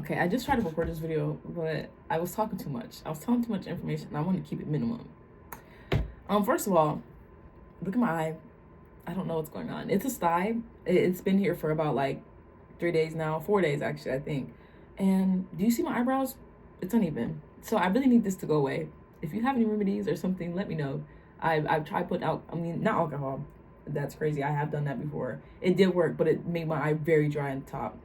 Okay, I just tried to record this video, but I was talking too much. I was telling too much information, and I want to keep it minimum. First of all, look at my eye. I don't know what's going on. It's a sty. It's been here for about like 3 days now, 4 days actually, I think. And do you see my eyebrows? It's uneven. So I really need this to go away. If you have any remedies or something, let me know. I've tried putting out, not alcohol. That's crazy. I have done that before. It did work, but it made my eye very dry on the top.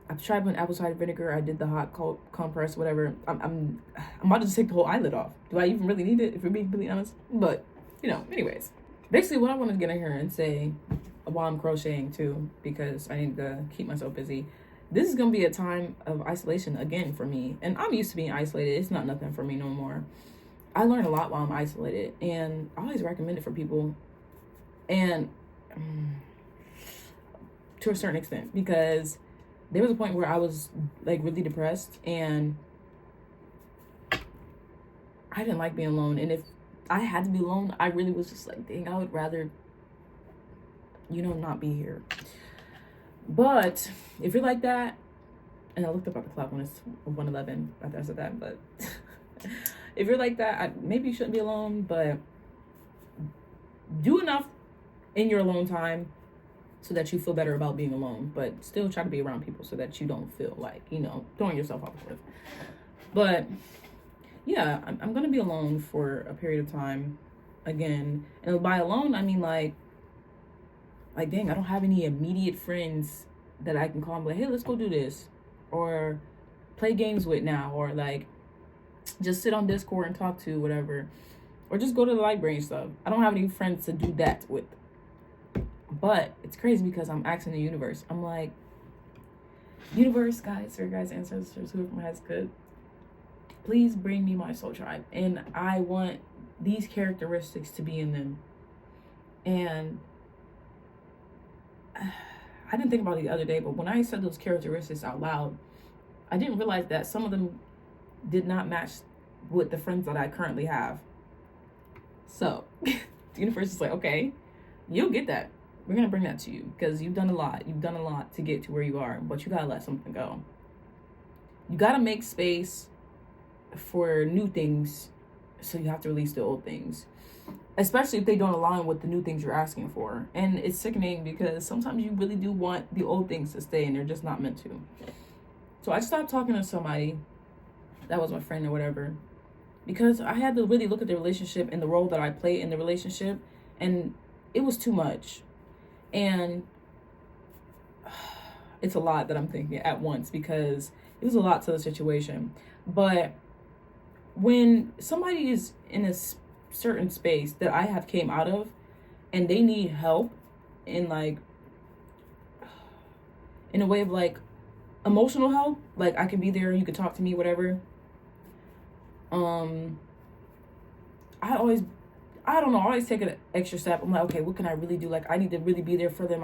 I've tried putting apple cider vinegar. I did the hot cold compress, whatever. I'm about to just take the whole eyelid off. Do I even really need it, if we're being completely honest? But, anyways. Basically, what I want to get in here and say while I'm crocheting, too, because I need to keep myself busy, this is going to be a time of isolation again for me. And I'm used to being isolated. It's not nothing for me no more. I learn a lot while I'm isolated. And I always recommend it for people. And to a certain extent, because there was a point where I was like really depressed and I didn't like being alone. And if I had to be alone, I really was just like, dang, I would rather, not be here. But if you're like that, and I looked up at the clock when it's 1:11 after I said that, but if you're like that, maybe you shouldn't be alone, but do enough in your alone time so that you feel better about being alone, but still try to be around people so that you don't feel like, throwing yourself off the cliff. But yeah, I'm going to be alone for a period of time again. And by alone, I mean like, dang, I don't have any immediate friends that I can call and be like, hey, let's go do this. Or play games with now. Or like, just sit on Discord and talk to, whatever. Or just go to the library and stuff. I don't have any friends to do that with. But it's crazy because I'm asking the universe. I'm like, universe, guys, or guys, ancestors, whoever has good, please bring me my soul tribe. And I want these characteristics to be in them. And I didn't think about it the other day, but when I said those characteristics out loud, I didn't realize that some of them did not match with the friends that I currently have. So the universe is like, okay, you'll get that. We're going to bring that to you because you've done a lot. You've done a lot to get to where you are, but you got to let something go. You got to make space for new things, so you have to release the old things, especially if they don't align with the new things you're asking for. And it's sickening because sometimes you really do want the old things to stay and they're just not meant to. So I stopped talking to somebody that was my friend or whatever because I had to really look at the relationship and the role that I play in the relationship, and it was too much. And it's a lot that I'm thinking at once because it was a lot to the situation. But when somebody is in a certain space that I have came out of and they need help in like, in a way of like emotional help, like I can be there, you can talk to me, whatever. I always take an extra step. I'm like, okay, what can I really do? Like, I need to really be there for them.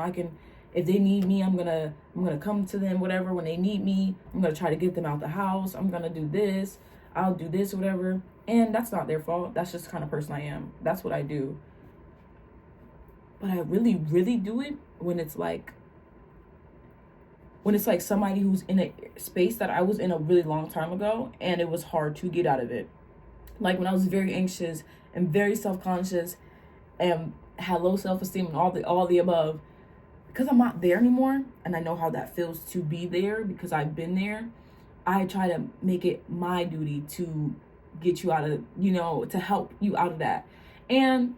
If they need me, I'm gonna come to them, whatever. When they need me, I'm gonna try to get them out the house. I'm gonna do this. I'll do this, whatever. And that's not their fault. That's just the kind of person I am. That's what I do. But I really, really do it when it's like somebody who's in a space that I was in a really long time ago, and it was hard to get out of it. Like when I was very anxious and very self-conscious and had low self-esteem and all the above, because I'm not there anymore and I know how that feels to be there because I've been there, I try to make it my duty to get you out of, to help you out of that. And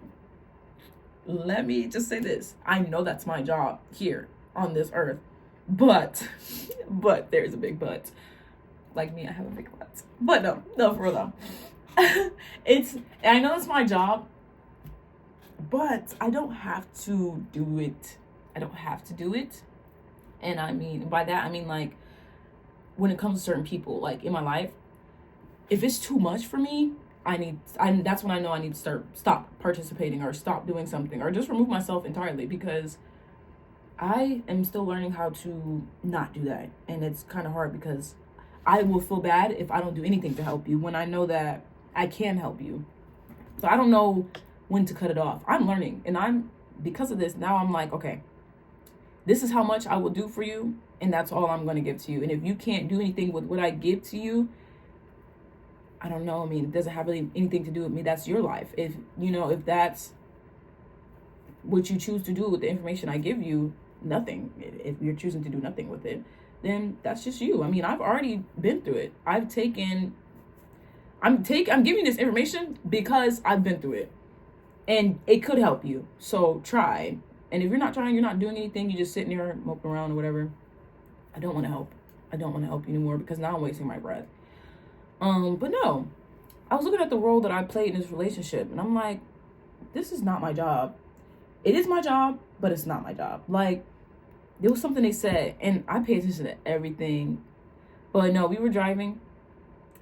let me just say this. I know that's my job here on this earth, but there's a big but. Like me, I have a big but. But no, for real though. I know it's my job, but I don't have to do it. And I mean, by that, I mean like when it comes to certain people, like in my life, if it's too much for me, that's when I know I need to stop participating or stop doing something or just remove myself entirely, because I am still learning how to not do that. And it's kind of hard because I will feel bad if I don't do anything to help you when I know that I can help you. So I don't know when to cut it off. I'm learning, and because of this, now I'm like, okay, This is how much I will do for you, and that's all I'm going to give to you. And if you can't do anything with what I give to you, I don't know. I mean, it doesn't have really anything to do with me. That's your life. If, you know, if that's what you choose to do with the information I give you, nothing. If you're choosing to do nothing with it, then that's just you. I mean, I've already been through it. I'm giving you this information because I've been through it. And it could help you. So try. And if you're not trying, you're not doing anything, you're just sitting there moping around or whatever, I don't want to help. I don't want to help you anymore because now I'm wasting my breath. But no, I was looking at the role that I played in this relationship, and I'm like, this is not my job. It is my job, but it's not my job. Like, there was something they said, and I pay attention to everything. But no, we were driving,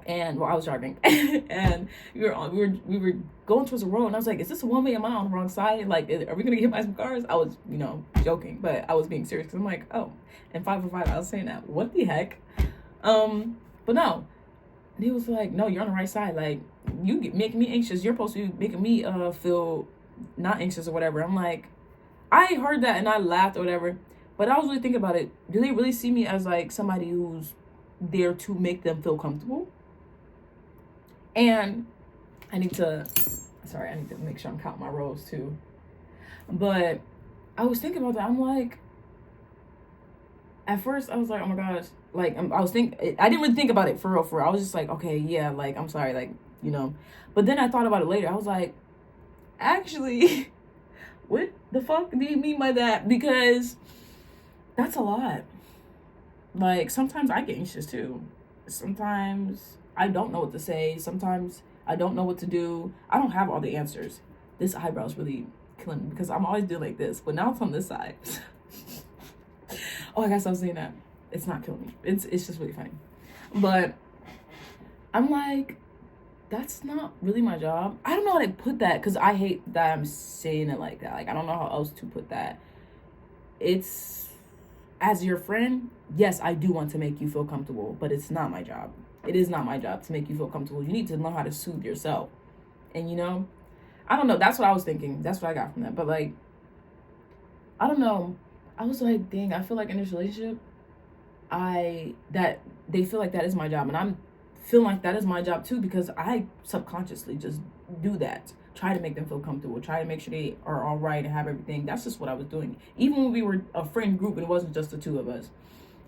and I was driving, and we were going towards the road, and I was like, is this a one-way? Am I on the wrong side? Like, are we gonna get hit by some cars? I was, joking, but I was being serious because I'm like, oh, and 505, I was saying that. What the heck? But no. And he was like, no, you're on the right side. Like, you making me anxious. You're supposed to be making me feel not anxious or whatever. I'm like, I heard that and I laughed or whatever. But I was really thinking about it. Do they really see me as like somebody who's there to make them feel comfortable? And I need to make sure I'm counting my rows too. But I was thinking about that. I'm like, at first I was like, oh my gosh. Like, I didn't really think about it for real. I was just like, okay, yeah, like, I'm sorry, like, But then I thought about it later. I was like, actually, what the fuck do you mean by that? Because that's a lot. Like, sometimes I get anxious too. Sometimes I don't know what to say. Sometimes I don't know what to do. I don't have all the answers. This eyebrow is really killing me because I'm always doing like this, but now it's on this side. Oh, I guess I was saying that. It's not killing me. It's just really funny. But I'm like, that's not really my job. I don't know how to put that because I hate that I'm saying it like that. Like, I don't know how else to put that. It's, as your friend, yes, I do want to make you feel comfortable, but it's not my job. It is not my job to make you feel comfortable. You need to learn how to soothe yourself. And, I don't know. That's what I was thinking. That's what I got from that. But, like, I don't know. I was like, dang, I feel like in this relationship, that they feel like that is my job, and I'm feeling like that is my job too because I subconsciously just do that, try to make them feel comfortable, try to make sure they are all right and have everything. That's just what I was doing. Even when we were a friend group and it wasn't just the two of us,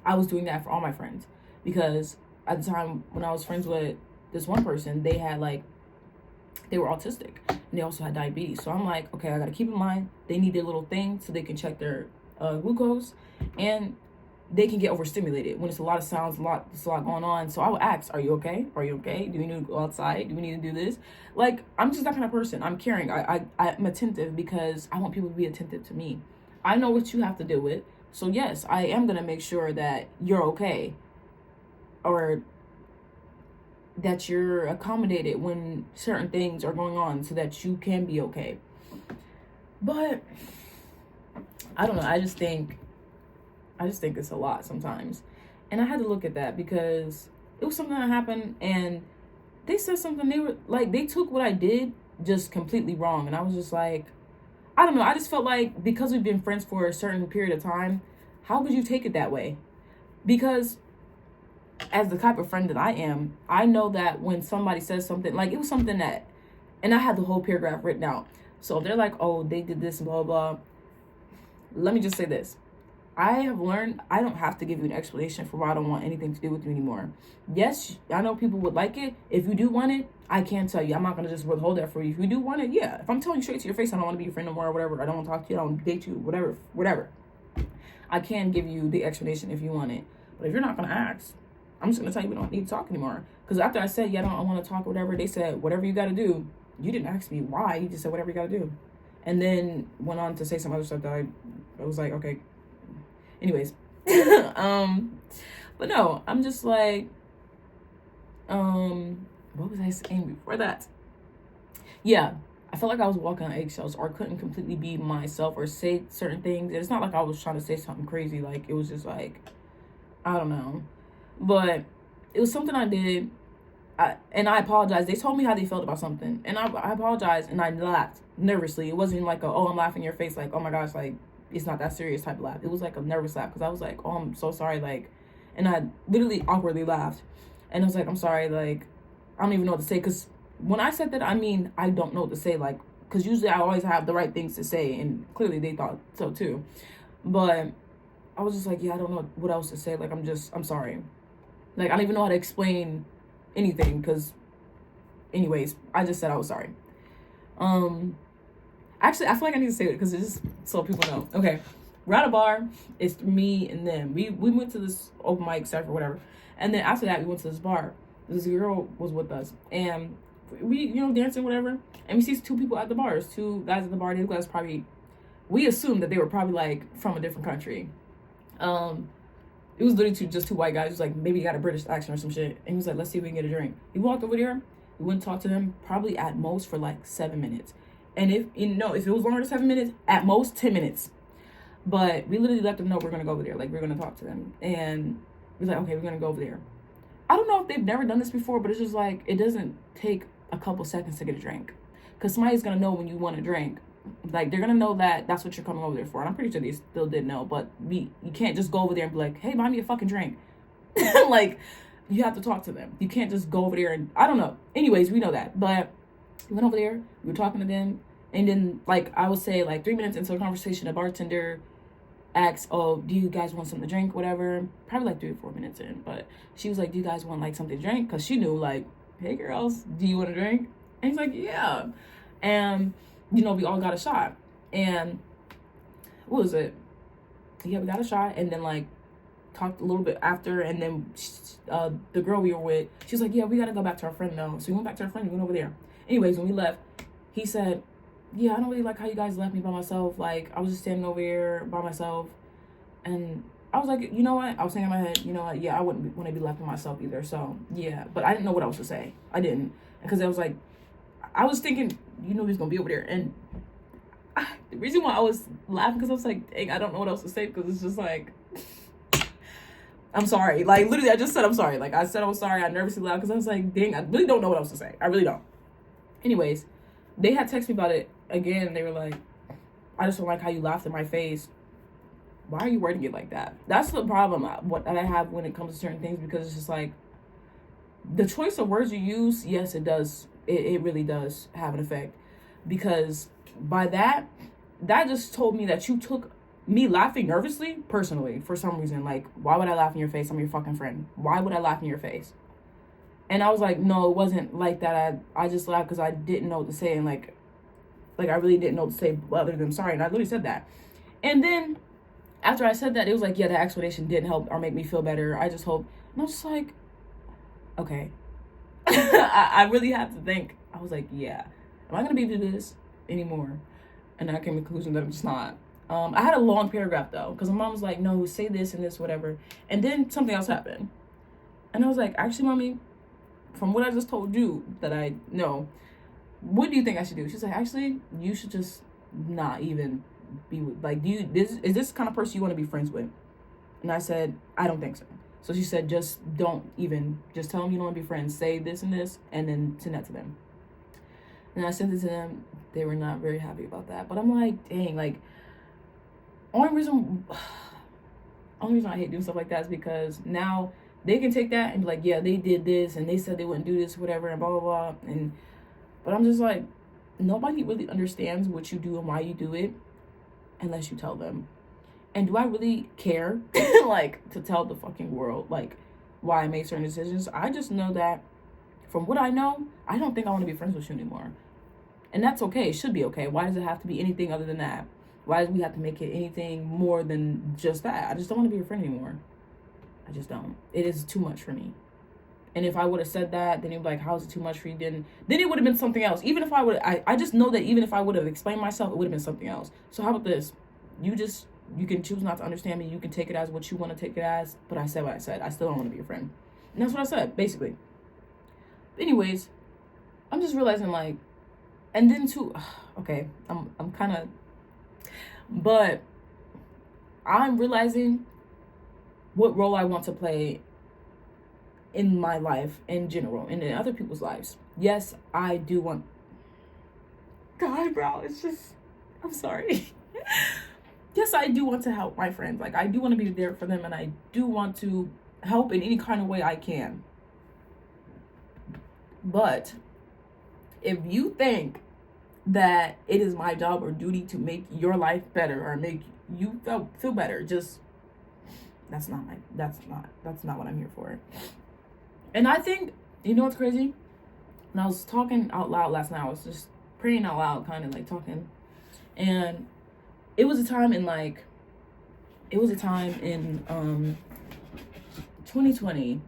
I was doing that for all my friends because at the time when I was friends with this one person, they were autistic and they also had diabetes. So I'm like, okay, I gotta keep in mind they need their little thing so they can check their glucose, and they can get overstimulated when it's a lot of sounds, there's a lot going on. So I would ask, are you okay? Are you okay? Do we need to go outside? Do we need to do this? Like, I'm just that kind of person. I'm caring. I'm attentive because I want people to be attentive to me. I know what you have to deal with. So yes, I am going to make sure that you're okay, or that you're accommodated when certain things are going on so that you can be okay. But I don't know. I just think it's a lot sometimes. And I had to look at that because it was something that happened and they said something, they took what I did just completely wrong. And I was just like, I don't know. I just felt like because we've been friends for a certain period of time, how could you take it that way? Because as the type of friend that I am, I know that when somebody says something, like it was something that, and I had the whole paragraph written out. So they're like, oh, they did this and blah, blah. Let me just say this. I have learned I don't have to give you an explanation for why I don't want anything to do with you anymore. Yes, I know people would like it. If you do want it, I can tell you. I'm not going to just withhold that for you. If you do want it, yeah. If I'm telling you straight to your face, I don't want to be your friend no more or whatever. I don't want to talk to you. I don't want to date you, whatever. I can give you the explanation if you want it. But if you're not going to ask, I'm just going to tell you we don't need to talk anymore. Because after I said, yeah, I want to talk or whatever, they said, whatever you got to do. You didn't ask me why. You just said, whatever you got to do. And then went on to say some other stuff that I was like, okay. Anyways. But no, I'm just like, what was I saying before that? Yeah, I felt like I was walking on eggshells or couldn't completely be myself or say certain things. And it's not like I was trying to say something crazy. Like, it was just like, I don't know. But it was something I did. And I apologized. They told me how they felt about something. And I apologized and I laughed nervously. It wasn't like, oh, I'm laughing in your face. Like, oh my gosh, like, it's not that serious type of laugh. It was like a nervous laugh, because I was like, oh, I'm so sorry, like, and I literally awkwardly laughed, and I was like, I'm sorry, like, I don't even know what to say, because when I said that, I mean, I don't know what to say, like, because usually I always have the right things to say, and clearly they thought so too, but I was just like, yeah, I don't know what else to say, like, I'm sorry, like, I don't even know how to explain anything, because anyways, I just said I was sorry. Actually, I feel like I need to say it because it's just so people know. Okay, we're at a bar. It's me and them. We went to this open mic stuff or whatever, and then after that we went to this bar. This girl was with us, and we dancing whatever, and we see two people at the bar. There's two guys at the bar. These guys probably, we assumed that they were probably like from a different country. It was literally just two white guys. It was like, maybe he got a British accent or some shit, and he was like, let's see if we can get a drink. We walked over there. We went and talked to them probably at most for like 7 minutes. And if it was longer than 7 minutes, at most 10 minutes. But we literally let them know we're going to go over there. Like, we're going to talk to them. And we're like, okay, we're going to go over there. I don't know if they've never done this before, but it's just like, it doesn't take a couple seconds to get a drink. Because somebody's going to know when you want a drink. Like, they're going to know that that's what you're coming over there for. And I'm pretty sure they still did know. But you can't just go over there and be like, hey, buy me a fucking drink. Like, you have to talk to them. You can't just go over there and, I don't know. Anyways, we know that. But we went over there. We were talking to them. And then, like, I would say, like, 3 minutes into the conversation, a bartender asked, oh, do you guys want something to drink, whatever? Probably, like, 3 or 4 minutes in. But she was like, do you guys want, like, something to drink? Because she knew, like, hey, girls, do you want a drink? And he's like, yeah. And, we all got a shot. And what was it? Yeah, we got a shot. And then, like, talked a little bit after. And then the girl we were with, she was like, yeah, we got to go back to our friend now. So we went back to our friend. We went over there. Anyways, when we left, he said, yeah, I don't really like how you guys left me by myself. Like, I was just standing over here by myself. And I was like, you know what? I was thinking in my head, you know what? Yeah, I wouldn't want to be left by myself either. So, yeah. But I didn't know what else to say. I didn't. Because I was like, I was thinking, he was going to be over there. And the reason why I was laughing, because I was like, dang, I don't know what else to say. Because it's just like, I'm sorry. Like, literally, I just said I'm sorry. Like, I said I was sorry. I nervously laughed because I was like, dang, I really don't know what else to say. I really don't. Anyways, they had texted me about it again. They were like, I just don't like how you laughed in my face. Why are you wording it like that? That's the problem that I have when it comes to certain things, because it's just like, the choice of words you use, yes, it does. It really does have an effect. Because by that just told me that you took me laughing nervously, personally, for some reason. Like, why would I laugh in your face? I'm your fucking friend. Why would I laugh in your face? And I was like, no, it wasn't like that. I just laughed because I didn't know what to say. And like I really didn't know what to say other than sorry. And I literally said that. And then after I said that, it was like, yeah, the explanation didn't help or make me feel better. I just hope. And I was just like, okay. I really had to think. I was like, yeah, am I going to be able to do this anymore? And I came to the conclusion that I'm just not. I had a long paragraph, though, because my mom was like, no, say this and this, whatever. And then something else happened. And I was like, actually, mommy, from what I just told you that I know, what do you think I should do? She's like, actually, you should just not even be with, like, is this the kind of person you want to be friends with? And I said, I don't think so. So she said, just don't even, just tell them you don't want to be friends. Say this and this, and then send that to them. And I sent it to them. They were not very happy about that. But I'm like, dang, like, only reason I hate doing stuff like that is because now they can take that and be like, yeah, they did this, and they said they wouldn't do this, whatever, and blah, blah, blah. But I'm just like, nobody really understands what you do and why you do it unless you tell them. And do I really care, like, to tell the fucking world, like, why I made certain decisions? I just know that, from what I know, I don't think I want to be friends with you anymore. And that's okay. It should be okay. Why does it have to be anything other than that? Why do we have to make it anything more than just that? I just don't want to be your friend anymore. I just don't. It is too much for me. And if I would have said that, then you'd be like, how is it too much for you? Then it would have been something else. Even if I just know that even if I would have explained myself, it would have been something else. So how about this? You can choose not to understand me. You can take it as what you want to take it as. But I said what I said. I still don't want to be your friend. And that's what I said, basically. Anyways, I'm just realizing, like, and then too, okay, I'm kind of, but I'm realizing what role I want to play in my life in general and in other people's lives. Yes, I do want, God, bro, it's just, I'm sorry. yes, I do want to help my friends. Like, I do want to be there for them, and I do want to help in any kind of way I can. But if you think that it is my job or duty to make your life better or make you feel better, just that's not what I'm here for. And I think, you know what's crazy? When I was talking out loud last night, I was just praying out loud, kind of like talking, and it was a time in 2020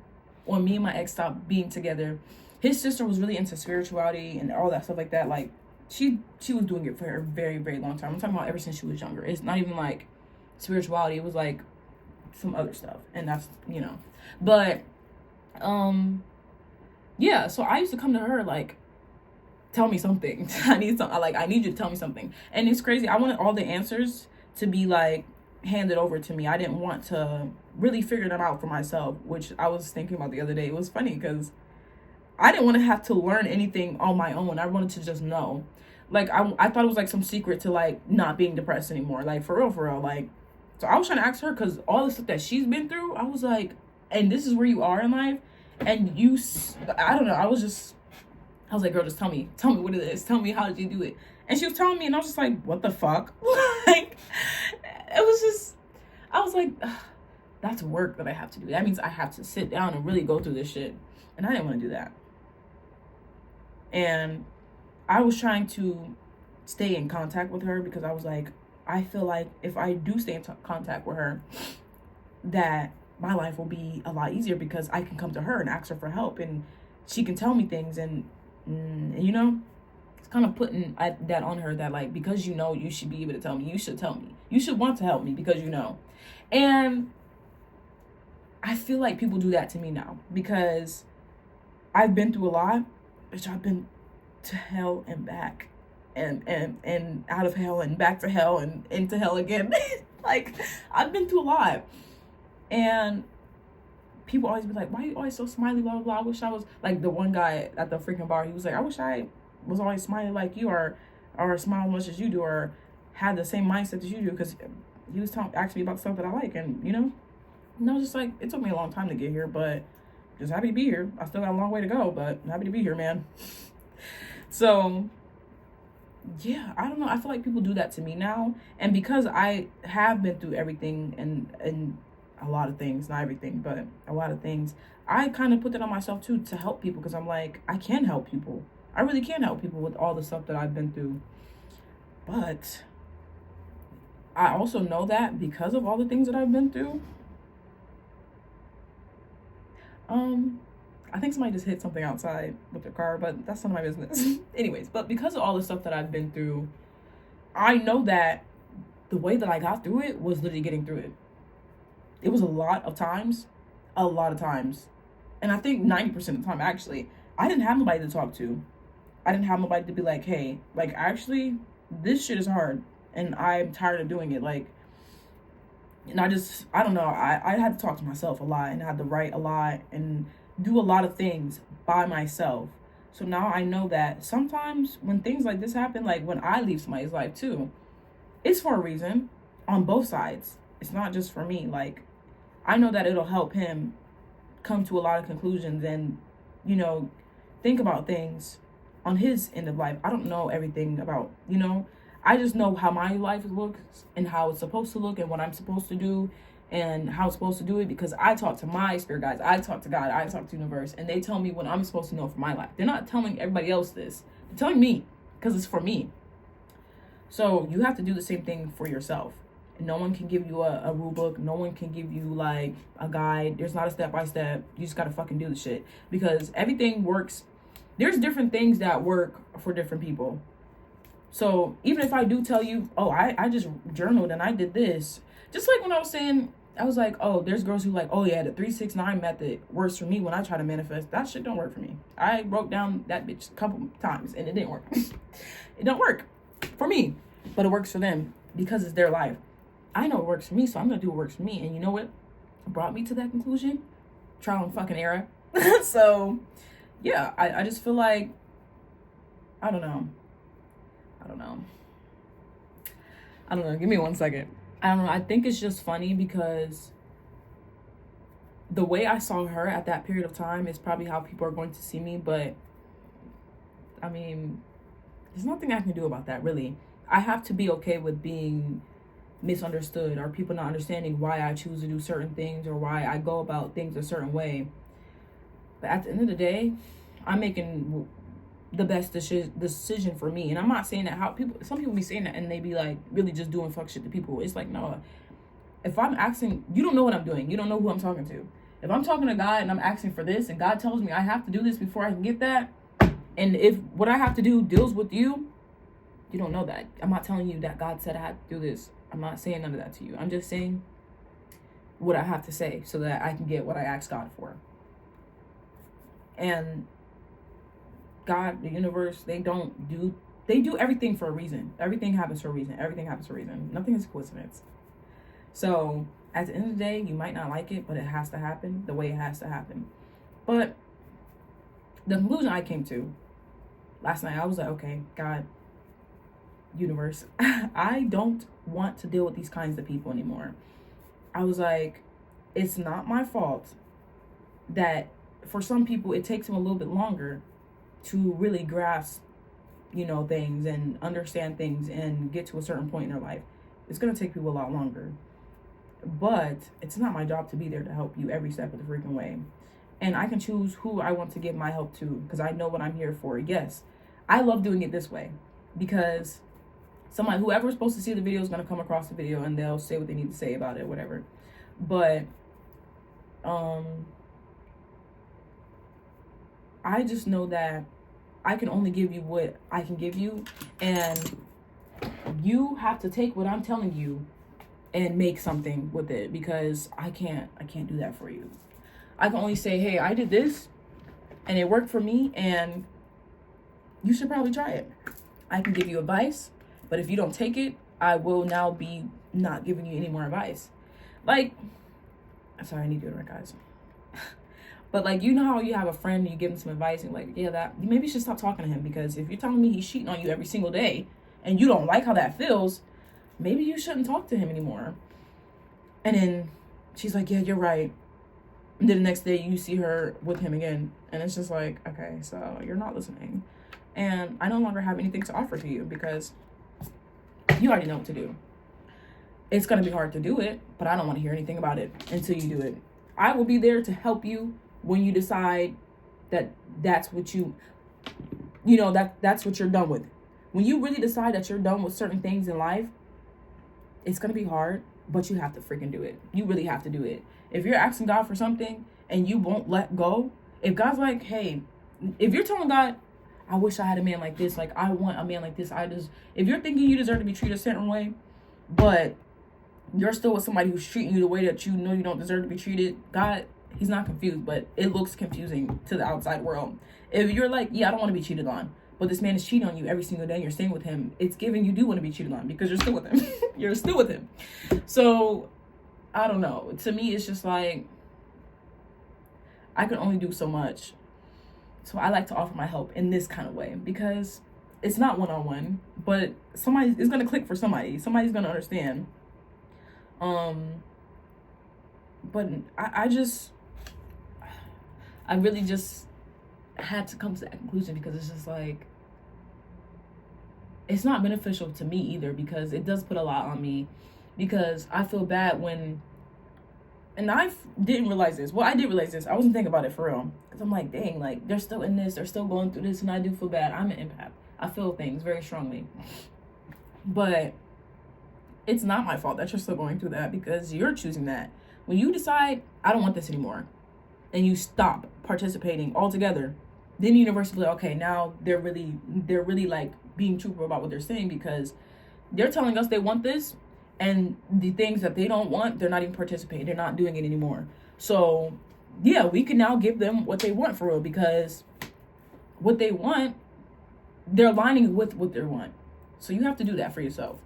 when me and my ex stopped being together. His sister was really into spirituality and all that stuff like that. Like, she was doing it for a very, very long time. I'm talking about ever since she was younger. It's not even like spirituality. It was like some other stuff, and that's, you know. But yeah, so I used to come to her like, tell me something. I need you to tell me something. And it's crazy. I wanted all the answers to be like handed over to me. I didn't want to really figure them out for myself, which I was thinking about the other day. It was funny because I didn't want to have to learn anything on my own. I wanted to just know. Like, I thought it was like some secret to like not being depressed anymore. Like, for real. Like, so I was trying to ask her, because all the stuff that she's been through, I was like, and this is where you are in life. And I don't know. I was like, girl, just tell me what it is. Tell me, how did you do it? And she was telling me, and I was just like, what the fuck? Like, I was like, that's work that I have to do. That means I have to sit down and really go through this shit. And I didn't want to do that. And I was trying to stay in contact with her because I was like, I feel like if I do stay in contact with her, that my life will be a lot easier because I can come to her and ask her for help, and she can tell me things, and you know, it's kind of putting that on her, that like, because you know, you should be able to tell me. You should tell me. You should want to help me because you know. And I feel like people do that to me now because I've been through a lot, which I've been to hell and back, and out of hell and back to hell and into hell again. Like, I've been through a lot. And people always be like, why are you always so smiley, blah, blah, blah. I wish I was like the one guy at the freaking bar. He was like, I wish I was always smiling like you, or smile as much as you do, or had the same mindset as you do. Because he was asking me about stuff that I like. And, you know, and I was just like, it took me a long time to get here, but just happy to be here. I still got a long way to go, but happy to be here, man. So, yeah, I don't know. I feel like people do that to me now. And because I have been through everything and a lot of things, not everything, but a lot of things, I kind of put that on myself too, to help people, because I'm like, I can help people. I really can help people with all the stuff that I've been through. But I also know that because of all the things that I've been through, I think somebody just hit something outside with their car, but that's none of my business. Anyways, but because of all the stuff that I've been through, I know that the way that I got through it was literally getting through it. It was a lot of times. And I think 90% of the time, actually, I didn't have nobody to talk to. I didn't have nobody to be like, hey, like, actually, this shit is hard, and I'm tired of doing it. Like, and I don't know. I had to talk to myself a lot, and I had to write a lot and do a lot of things by myself. So now I know that sometimes when things like this happen, like when I leave somebody's life too, it's for a reason on both sides. It's not just for me. Like, I know that it'll help him come to a lot of conclusions and, you know, think about things on his end of life. I don't know everything about, you know, I just know how my life looks and how it's supposed to look and what I'm supposed to do and how I'm supposed to do it, because I talk to my spirit guides, I talk to God, I talk to the universe, and they tell me what I'm supposed to know for my life. They're not telling everybody else this. They're telling me because it's for me. So you have to do the same thing for yourself. No one can give you a rule book. No one can give you like a guide. There's not a step-by-step. You just gotta fucking do the shit, because everything works. There's different things that work for different people. So even if I do tell you, oh, I just journaled and I did this, just like when I was saying, I was like, oh, there's girls who like, oh yeah, the 3-6-9 method works for me when I try to manifest. That shit don't work for me. I wrote down that bitch a couple times and it didn't work. It don't work for me, but it works for them because it's their life. I know it works for me, so I'm gonna do what works for me. And you know what brought me to that conclusion? Trial and fucking error. So yeah, I just feel like, I don't know. Give me 1 second. I don't know. I think it's just funny because the way I saw her at that period of time is probably how people are going to see me. But I mean, there's nothing I can do about that, really. I have to be okay with being misunderstood or people not understanding why I choose to do certain things or why I go about things a certain way. But at the end of the day, I'm making the best decision for me. And I'm not saying that how people, some people be saying that and they be like really just doing fuck shit to people. It's like, no, if I'm asking, you don't know what I'm doing. You don't know who I'm talking to. If I'm talking to God and I'm asking for this and God tells me I have to do this before I can get that, and if what I have to do deals with you, you don't know that. I'm not telling you that God said I had to do this. I'm not saying none of that to you. I'm just saying what I have to say so that I can get what I asked God for. And God, the universe, they do everything for a reason. Everything happens for a reason. Everything happens for a reason. Nothing is a coincidence. So at the end of the day, you might not like it, but it has to happen the way it has to happen. But the conclusion I came to last night, I was like, okay, God, universe, I don't want to deal with these kinds of people anymore. I was like, it's not my fault that for some people it takes them a little bit longer to really grasp, things and understand things and get to a certain point in their life. It's going to take people a lot longer. But it's not my job to be there to help you every step of the freaking way. And I can choose who I want to give my help to because I know what I'm here for. Yes, I love doing it this way because whoever's supposed to see the video is going to come across the video and they'll say what they need to say about it, whatever. But I just know that I can only give you what I can give you, and you have to take what I'm telling you and make something with it because I can't do that for you. I can only say, hey, I did this and it worked for me and you should probably try it. I can give you advice, but if you don't take it, I will now be not giving you any more advice. Like, sorry, I need to do it, guys. But like, you know how you have a friend and you give him some advice and like, yeah, that maybe you should stop talking to him because if you're telling me he's cheating on you every single day and you don't like how that feels, maybe you shouldn't talk to him anymore. And then she's like, yeah, you're right. And then the next day you see her with him again. And it's just like, okay, so you're not listening. And I no longer have anything to offer to you because you already know what to do. It's going to be hard to do it, but I don't want to hear anything about it until you do it. I will be there to help you when you decide that that's what that's what you're done with. When you really decide that you're done with certain things in life, it's going to be hard, but you have to freaking do it. You really have to do it. If you're asking God for something and you won't let go, if God's like, hey, if you're telling God, I wish I had a man like this, like I want a man like this, if you're thinking you deserve to be treated a certain way, but you're still with somebody who's treating you the way that you know you don't deserve to be treated, God, he's not confused, but it looks confusing to the outside world. If you're like, yeah, I don't want to be cheated on, but this man is cheating on you every single day and you're staying with him, it's giving you do want to be cheated on because you're still with him. You're still with him. So, I don't know. To me, it's just like, I can only do so much. So I like to offer my help in this kind of way because it's not one-on-one, but somebody is going to click for somebody. Somebody's going to understand. But I really just had to come to that conclusion because it's just like, it's not beneficial to me either because it does put a lot on me because I feel bad when, and I didn't realize this. Well, I did realize this. I wasn't thinking about it for real because I'm like, dang, like they're still in this, they're still going through this, and I do feel bad. I'm an empath. I feel things very strongly. But it's not my fault that you're still going through that because you're choosing that. When you decide, I don't want this anymore, and you stop participating altogether, then the universe will be like, okay, now they're really like being truthful about what they're saying because they're telling us they want this, and the things that they don't want, they're not even participating. They're not doing it anymore. So, yeah, we can now give them what they want for real because what they want, they're aligning with what they want. So you have to do that for yourself.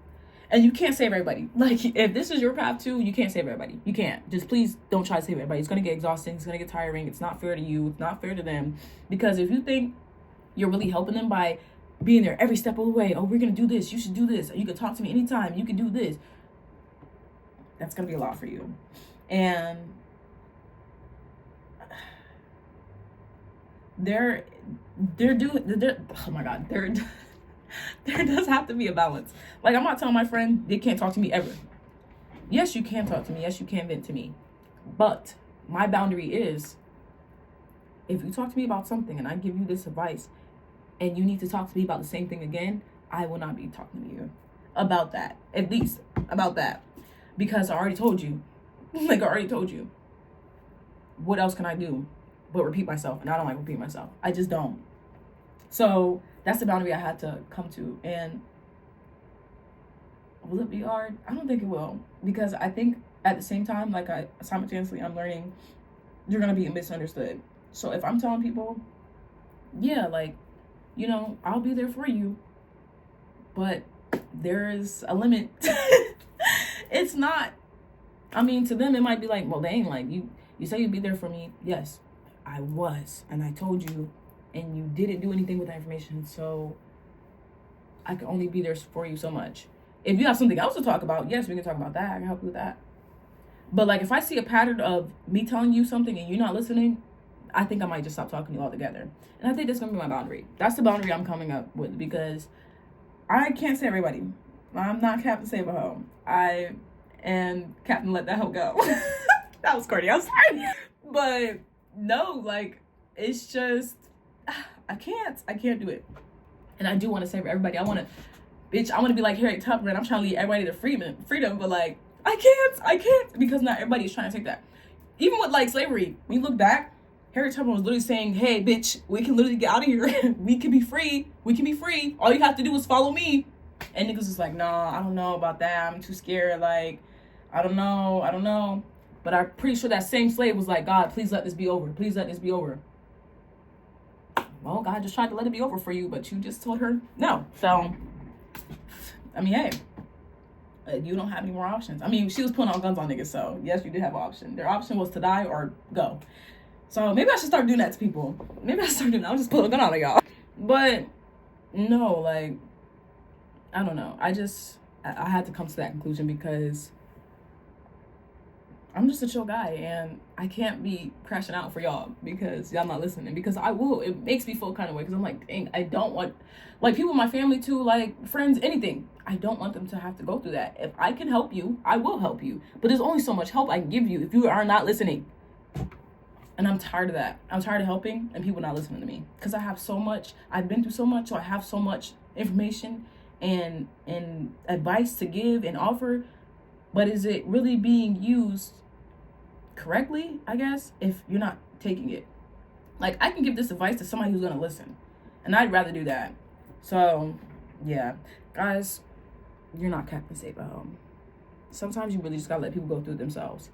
And you can't save everybody. Like, if this is your path too, you can't save everybody. You can't. Just please don't try to save everybody. It's going to get exhausting. It's going to get tiring. It's not fair to you. It's not fair to them. Because if you think you're really helping them by being there every step of the way, oh, we're going to do this. You should do this. You can talk to me anytime. You can do this. that's gonna be a lot for you. And there oh my god, there does have to be a balance. Like, I'm not telling my friend they can't talk to me ever. Yes, you can talk to me. Yes, you can vent to me. But my boundary is, if you talk to me about something and I give you this advice and you need to talk to me about the same thing again, I will not be talking to you about that. At least about that. Because I already told you. Like, I already told you. What else can I do but repeat myself? And I don't like repeating myself. I just don't. So that's the boundary I had to come to. And will it be hard? I don't think it will. Because I think at the same time, like, simultaneously I'm learning you're going to be misunderstood. So if I'm telling people, yeah, like, you know, I'll be there for you, but there is a limit. It's not, I mean, to them it might be like, well, dang, like, you say you'd be there for me. Yes, I was, and I told you, and you didn't do anything with that information, so I can only be there for you so much. If you have something else to talk about, yes, we can talk about that. I can help you with that. But, like, if I see a pattern of me telling you something and you're not listening, I think I might just stop talking to you altogether. And I think that's going to be my boundary. That's the boundary I'm coming up with, because I can't say everybody. I'm not Captain Save a Hoe. I am Captain Let That Hoe Go. That was corny. I'm sorry. But no, like, it's just, I can't do it. And I do want to save everybody. I want to be like Harriet Tubman, and I'm trying to lead everybody to freedom, but, like, I can't, because not everybody is trying to take that. Even with, like, slavery, when you look back, Harriet Tubman was literally saying, hey, bitch, we can literally get out of here. We can be free. All you have to do is follow me. And niggas was like, nah, I don't know about that. I'm too scared. Like, I don't know. But I'm pretty sure that same slave was like, God, please let this be over. Please let this be over. Well, God just tried to let it be over for you, but you just told her no. So, I mean, hey, you don't have any more options. I mean, she was putting all guns on niggas, so yes, you did have an option. Their option was to die or go. So maybe I should start doing that to people. I'm just pulling a gun on y'all. But no, like, I don't know. I had to come to that conclusion because I'm just a chill guy, and I can't be crashing out for y'all because y'all not listening. Because I will. It makes me feel kind of way, because I'm like, dang, I don't want, like, people in my family too, like, friends, anything. I don't want them to have to go through that. If I can help you, I will help you. But there's only so much help I can give you if you are not listening. And I'm tired of that. I'm tired of helping and people not listening to me. Because I have so much. I've been through so much, so I have so much information and advice to give and offer. But is it really being used correctly, I guess, if you're not taking it? Like, I can give this advice to somebody who's going to listen. And I'd rather do that. So, yeah. Guys, you're not Captain Save a Home. Sometimes you really just got to let people go through it themselves.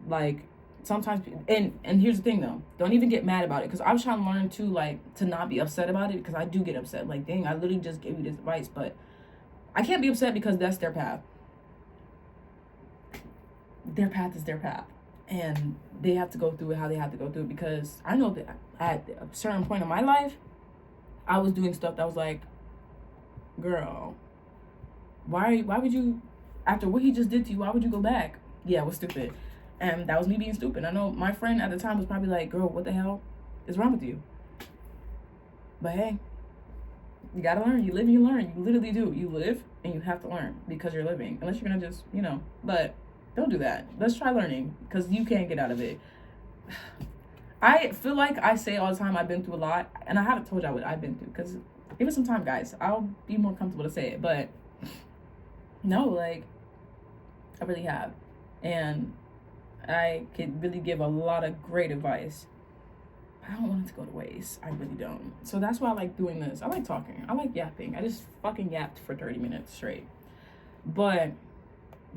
Like, sometimes, and here's the thing though, don't even get mad about it, because I was trying to learn too, like, to not be upset about it, because I do get upset. Like, dang, I literally just gave you this advice, but I can't be upset because that's their path. Their path is their path, and they have to go through it how they have to go through it. Because I know that at a certain point in my life, I was doing stuff that was like, girl, why would you, after what he just did to you, why would you go back? Yeah, it was stupid. And that was me being stupid. I know my friend at the time was probably like, girl, what the hell is wrong with you? But hey, you gotta learn. You live and you learn. You literally do. You live and you have to learn because you're living. Unless you're gonna just, but don't do that. Let's try learning, because you can't get out of it. I feel like I say all the time I've been through a lot, and I haven't told y'all what I've been through, because give it some time, guys. I'll be more comfortable to say it. But no, like, I really have. And I could really give a lot of great advice. I don't want it to go to waste. I really don't. So that's why I like doing this. I like talking. I like yapping. I just fucking yapped for 30 minutes straight. But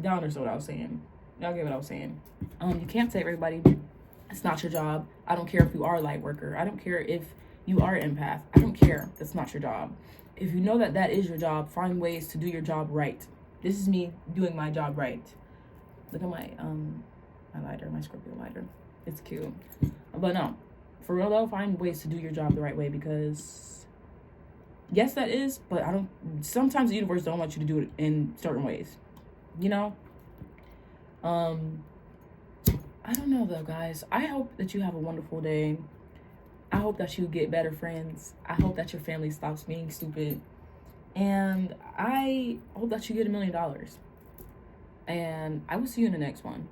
y'all understood what I was saying. Y'all get what I was saying. You can't save everybody. It's not your job. I don't care if you are a light worker. I don't care if you are an empath. I don't care. That's not your job. If you know that that is your job, find ways to do your job right. This is me doing my job right. Look at my lighter, my Scorpio lighter. It's cute. But no, for real though, find ways to do your job the right way, because yes, that is, but sometimes the universe don't want you to do it in certain ways, I don't know though, guys. I hope that you have a wonderful day. I hope that you get better friends. I hope that your family stops being stupid. And I hope that you get $1 million. And I will see you in the next one.